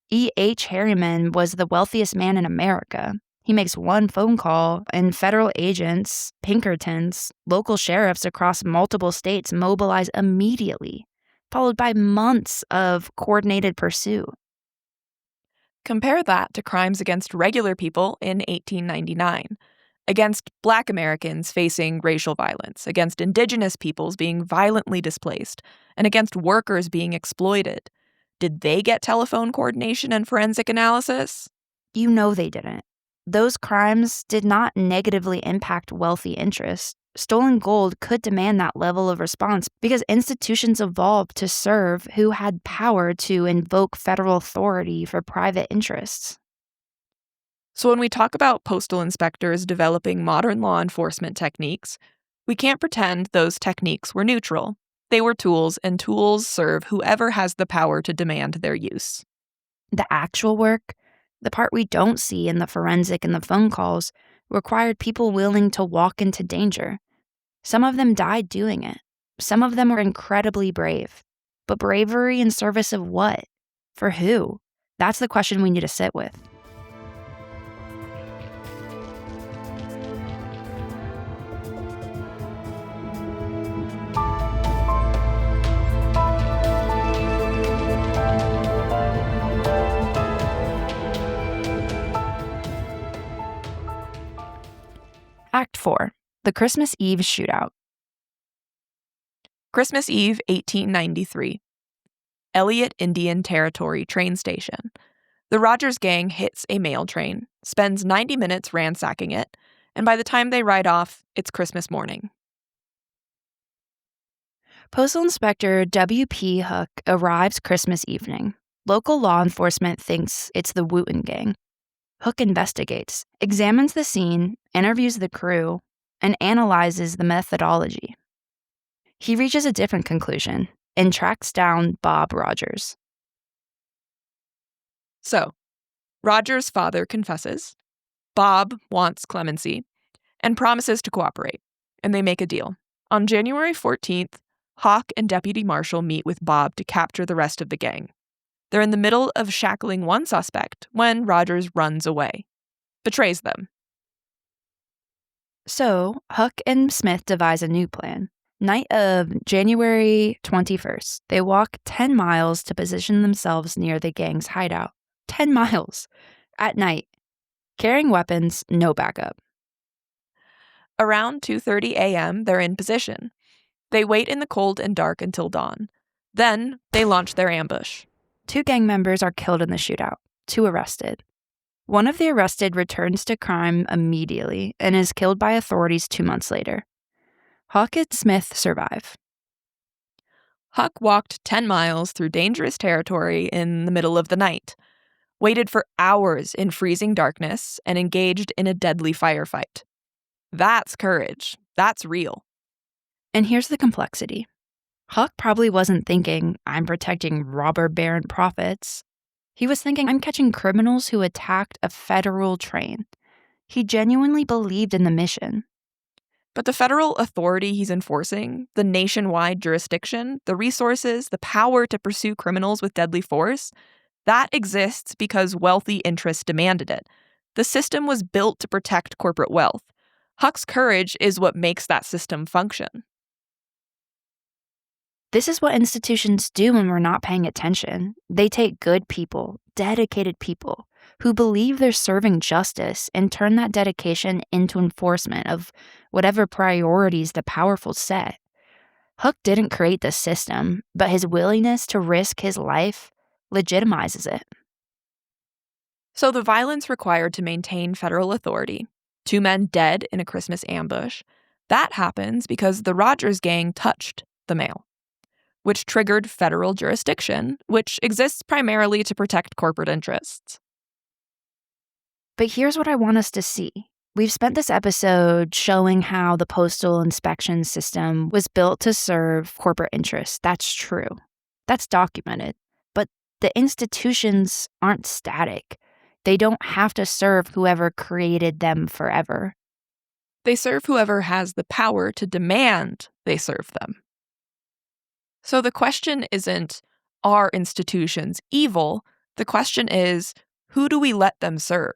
E.H. Harriman was the wealthiest man in America. He makes one phone call, and federal agents, Pinkertons, local sheriffs across multiple states mobilize immediately, followed by months of coordinated pursuit. Compare that to crimes against regular people in 1899, against Black Americans facing racial violence, against Indigenous peoples being violently displaced, and against workers being exploited. Did they get telephone coordination and forensic analysis? You know they didn't. Those crimes did not negatively impact wealthy interests. Stolen gold could demand that level of response because institutions evolved to serve who had power to invoke federal authority for private interests. So when we talk about postal inspectors developing modern law enforcement techniques, we can't pretend those techniques were neutral. They were tools, and tools serve whoever has the power to demand their use. The actual work, the part we don't see in the forensic and the phone calls, required people willing to walk into danger. Some of them died doing it. Some of them were incredibly brave. But bravery in service of what? For who? That's the question we need to sit with. Act 4. The Christmas Eve Shootout. Christmas Eve, 1893. Elliott Indian Territory train station. The Rodgers Gang hits a mail train, spends 90 minutes ransacking it, and by the time they ride off, it's Christmas morning. Postal Inspector W.P. Houk arrives Christmas evening. Local law enforcement thinks it's the Reno Gang. Houk investigates, examines the scene, interviews the crew, and analyzes the methodology. He reaches a different conclusion and tracks down Bob Rodgers. So, Rodgers' father confesses, Bob wants clemency, and promises to cooperate, and they make a deal. On January 14th, Hawk and Deputy Marshal meet with Bob to capture the rest of the gang. They're in the middle of shackling one suspect when Rodgers runs away, betrays them. So, Houk and Smith devise a new plan. Night of January 21st, they walk 10 miles to position themselves near the gang's hideout. 10 miles! At night. Carrying weapons, no backup. Around 2:30 a.m., they're in position. They wait in the cold and dark until dawn. Then, they launch their ambush. 2 gang members are killed in the shootout, 2 arrested. One of the arrested returns to crime immediately and is killed by authorities 2 months later. Hawk and Smith survive. Huck walked 10 miles through dangerous territory in the middle of the night, waited for hours in freezing darkness, and engaged in a deadly firefight. That's courage. That's real. And here's the complexity. Huck probably wasn't thinking, I'm protecting robber baron profits. He was thinking, I'm catching criminals who attacked a federal train. He genuinely believed in the mission. But the federal authority he's enforcing, the nationwide jurisdiction, the resources, the power to pursue criminals with deadly force, that exists because wealthy interests demanded it. The system was built to protect corporate wealth. Huck's courage is what makes that system function. This is what institutions do when we're not paying attention. They take good people, dedicated people, who believe they're serving justice and turn that dedication into enforcement of whatever priorities the powerful set. Huck didn't create the system, but his willingness to risk his life legitimizes it. So the violence required to maintain federal authority, 2 men dead in a Christmas ambush, that happens because the Rodgers Gang touched the mail, which triggered federal jurisdiction, which exists primarily to protect corporate interests. But here's what I want us to see. We've spent this episode showing how the postal inspection system was built to serve corporate interests. That's true. That's documented. But the institutions aren't static. They don't have to serve whoever created them forever. They serve whoever has the power to demand they serve them. So the question isn't, are institutions evil? The question is, who do we let them serve?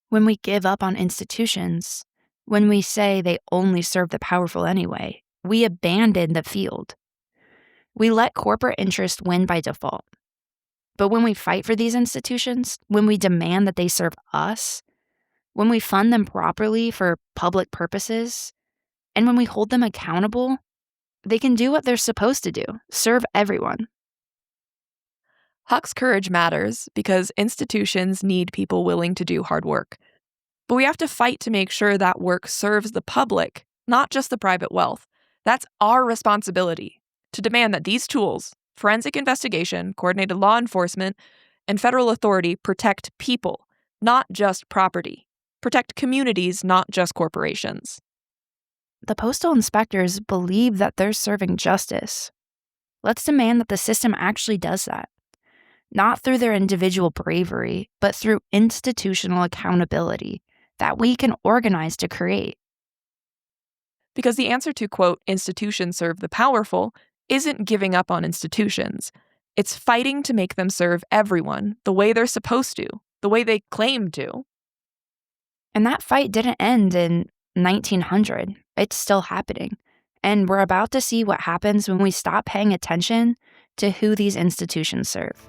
When we give up on institutions, when we say they only serve the powerful anyway, we abandon the field. We let corporate interest win by default. But when we fight for these institutions, when we demand that they serve us, when we fund them properly for public purposes, and when we hold them accountable, they can do what they're supposed to do, serve everyone. Huck's courage matters because institutions need people willing to do hard work. But we have to fight to make sure that work serves the public, not just the private wealth. That's our responsibility, to demand that these tools, forensic investigation, coordinated law enforcement, and federal authority protect people, not just property. Protect communities, not just corporations. The postal inspectors believe that they're serving justice. Let's demand that the system actually does that. Not through their individual bravery, but through institutional accountability that we can organize to create. Because the answer to, quote, institutions serve the powerful isn't giving up on institutions. It's fighting to make them serve everyone the way they're supposed to, the way they claim to. And that fight didn't end in 1900. It's still happening. And we're about to see what happens when we stop paying attention to who these institutions serve.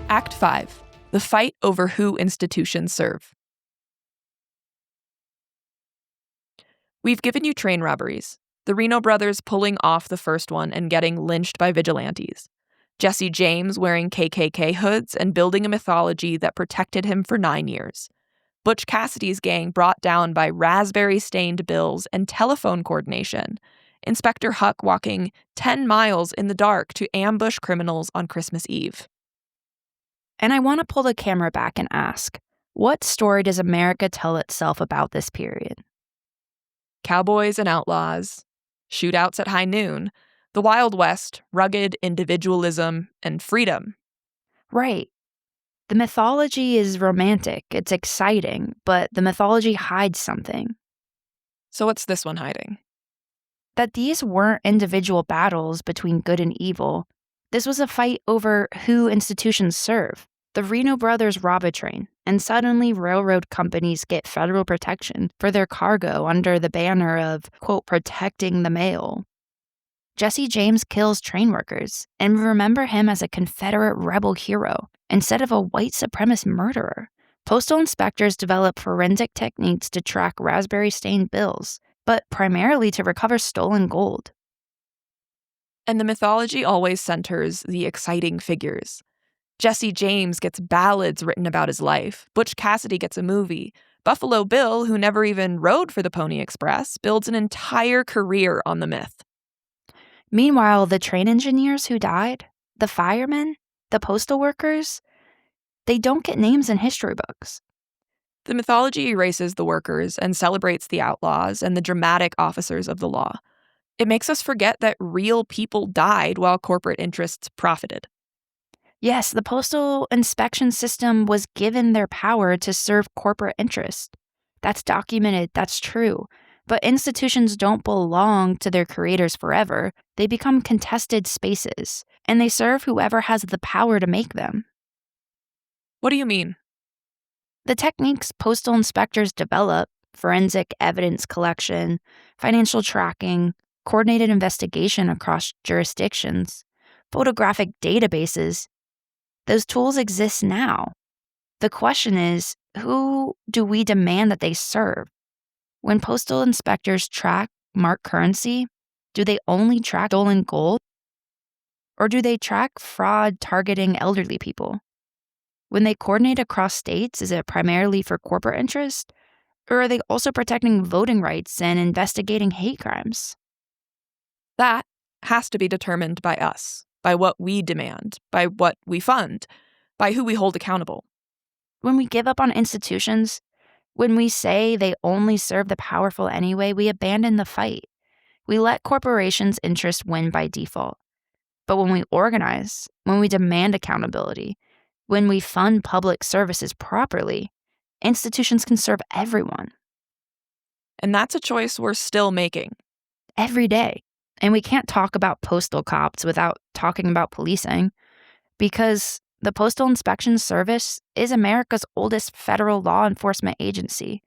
Act 5. The fight over who institutions serve. We've given you train robberies, the Reno Brothers pulling off the first one and getting lynched by vigilantes, Jesse James wearing KKK hoods and building a mythology that protected him for 9 years, Butch Cassidy's gang brought down by raspberry-stained bills and telephone coordination, Inspector Houk walking 10 miles in the dark to ambush criminals on Christmas Eve. And I want to pull the camera back and ask, what story does America tell itself about this period? Cowboys and outlaws, shootouts at high noon, the Wild West, rugged individualism, and freedom. Right. The mythology is romantic, it's exciting, but the mythology hides something. So what's this one hiding? That these weren't individual battles between good and evil. This was a fight over who institutions serve. The Reno Brothers rob a train, and suddenly railroad companies get federal protection for their cargo under the banner of, quote, protecting the mail. Jesse James kills train workers, and we remember him as a Confederate rebel hero instead of a white supremacist murderer. Postal inspectors develop forensic techniques to track raspberry-stained bills, but primarily to recover stolen gold. And the mythology always centers the exciting figures. Jesse James gets ballads written about his life. Butch Cassidy gets a movie. Buffalo Bill, who never even rode for the Pony Express, builds an entire career on the myth. Meanwhile, the train engineers who died, the firemen, the postal workers, they don't get names in history books. The mythology erases the workers and celebrates the outlaws and the dramatic officers of the law. It makes us forget that real people died while corporate interests profited. Yes, the postal inspection system was given their power to serve corporate interests. That's documented, that's true. But institutions don't belong to their creators forever. They become contested spaces, and they serve whoever has the power to make them. What do you mean? The techniques postal inspectors develop, forensic evidence collection, financial tracking, coordinated investigation across jurisdictions, photographic databases, those tools exist now. The question is, who do we demand that they serve? When postal inspectors track marked currency, do they only track stolen gold? Or do they track fraud targeting elderly people? When they coordinate across states, is it primarily for corporate interest? Or are they also protecting voting rights and investigating hate crimes? That has to be determined by us, by what we demand, by what we fund, by who we hold accountable. When we give up on institutions, when we say they only serve the powerful anyway, we abandon the fight. We let corporations' interests win by default. But when we organize, when we demand accountability, when we fund public services properly, institutions can serve everyone. And that's a choice we're still making. Every day. And we can't talk about postal cops without talking about policing, because the Postal Inspection Service is America's oldest federal law enforcement agency.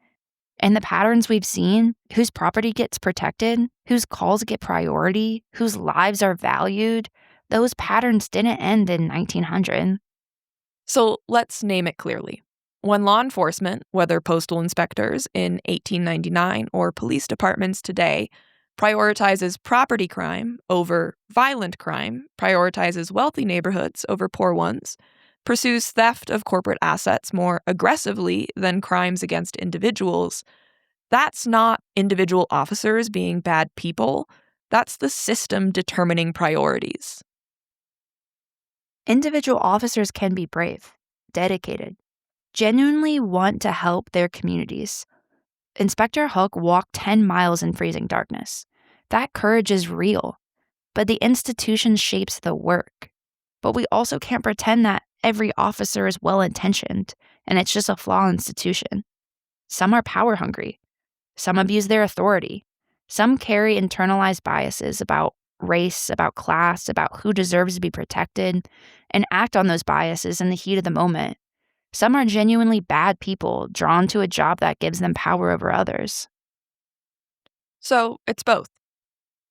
And the patterns we've seen, whose property gets protected, whose calls get priority, whose lives are valued, those patterns didn't end in 1900. So let's name it clearly. When law enforcement, whether postal inspectors in 1899 or police departments today, prioritizes property crime over violent crime, prioritizes wealthy neighborhoods over poor ones, pursues theft of corporate assets more aggressively than crimes against individuals, that's not individual officers being bad people. That's the system determining priorities. Individual officers can be brave, dedicated, genuinely want to help their communities. Inspector Houk walked 10 miles in freezing darkness, That courage is real, but the institution shapes the work. But we also can't pretend that every officer is well-intentioned and it's just a flawed institution. Some are power-hungry. Some abuse their authority. Some carry internalized biases about race, about class, about who deserves to be protected, and act on those biases in the heat of the moment. Some are genuinely bad people drawn to a job that gives them power over others. So it's both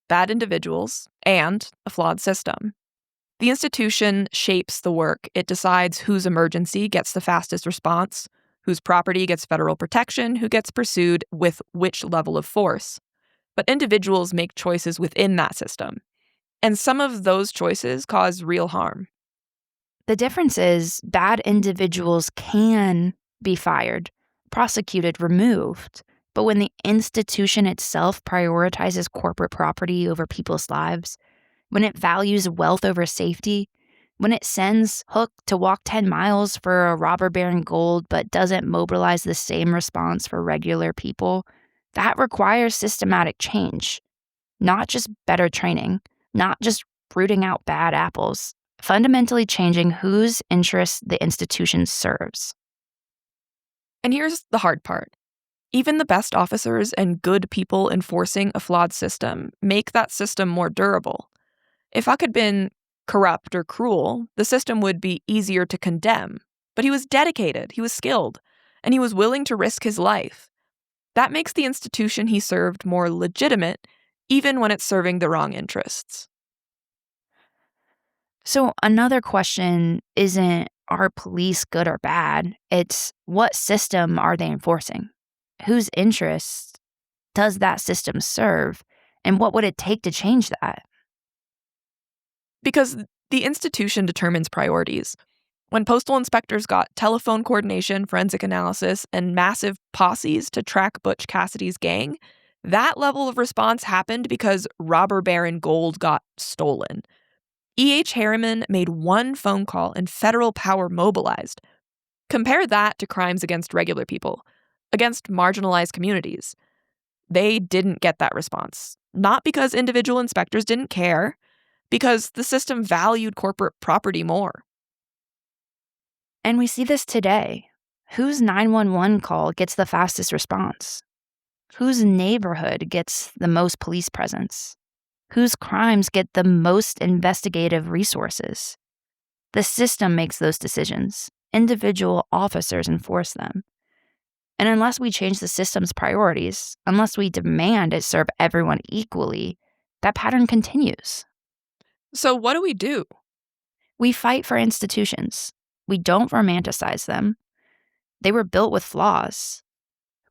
bad individuals and a flawed system. The institution shapes the work. It decides whose emergency gets the fastest response, whose property gets federal protection, who gets pursued with which level of force. But individuals make choices within that system. And some of those choices cause real harm. The difference is bad individuals can be fired, prosecuted, removed. But when the institution itself prioritizes corporate property over people's lives, when it values wealth over safety, when it sends Houk to walk 10 miles for a robber bearing gold but doesn't mobilize the same response for regular people, that requires systematic change. Not just better training, not just rooting out bad apples, fundamentally changing whose interests the institution serves. And here's the hard part. Even the best officers and good people enforcing a flawed system make that system more durable. If Huck had been corrupt or cruel, the system would be easier to condemn. But he was dedicated, he was skilled, and he was willing to risk his life. That makes the institution he served more legitimate, even when it's serving the wrong interests. So another question isn't, are police good or bad? It's, what system are they enforcing? Whose interests does that system serve? And what would it take to change that? Because the institution determines priorities. When postal inspectors got telephone coordination, forensic analysis, and massive posses to track Butch Cassidy's gang, that level of response happened because robber baron gold got stolen. E.H. Harriman made one phone call and federal power mobilized. Compare that to crimes against regular people, against marginalized communities. They didn't get that response. Not because individual inspectors didn't care, because the system valued corporate property more. And we see this today. Whose 911 call gets the fastest response? Whose neighborhood gets the most police presence? Whose crimes get the most investigative resources? The system makes those decisions. Individual officers enforce them. And unless we change the system's priorities, unless we demand it serve everyone equally, that pattern continues. So what do? We fight for institutions. We don't romanticize them. They were built with flaws.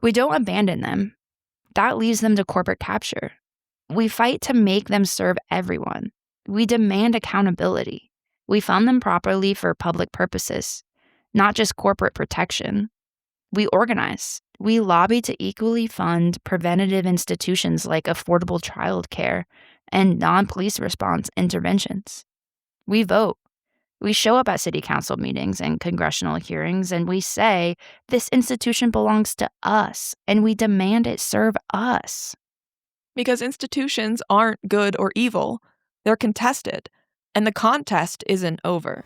We don't abandon them. That leaves them to corporate capture. We fight to make them serve everyone. We demand accountability. We fund them properly for public purposes, not just corporate protection. We organize. We lobby to equally fund preventative institutions like affordable childcare and non-police response interventions. We vote. We show up at city council meetings and congressional hearings, and we say, this institution belongs to us, and we demand it serve us. Because institutions aren't good or evil. They're contested, and the contest isn't over.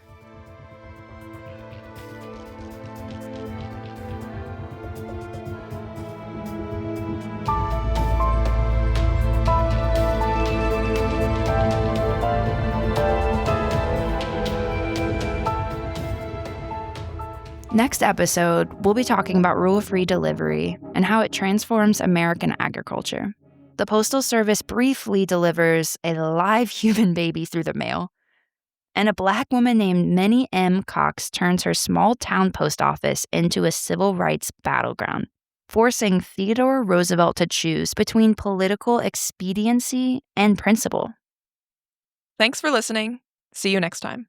Next episode, we'll be talking about rule-free delivery and how it transforms American agriculture. The Postal Service briefly delivers a live human baby through the mail. And a Black woman named Minnie M. Cox turns her small-town post office into a civil rights battleground, forcing Theodore Roosevelt to choose between political expediency and principle. Thanks for listening. See you next time.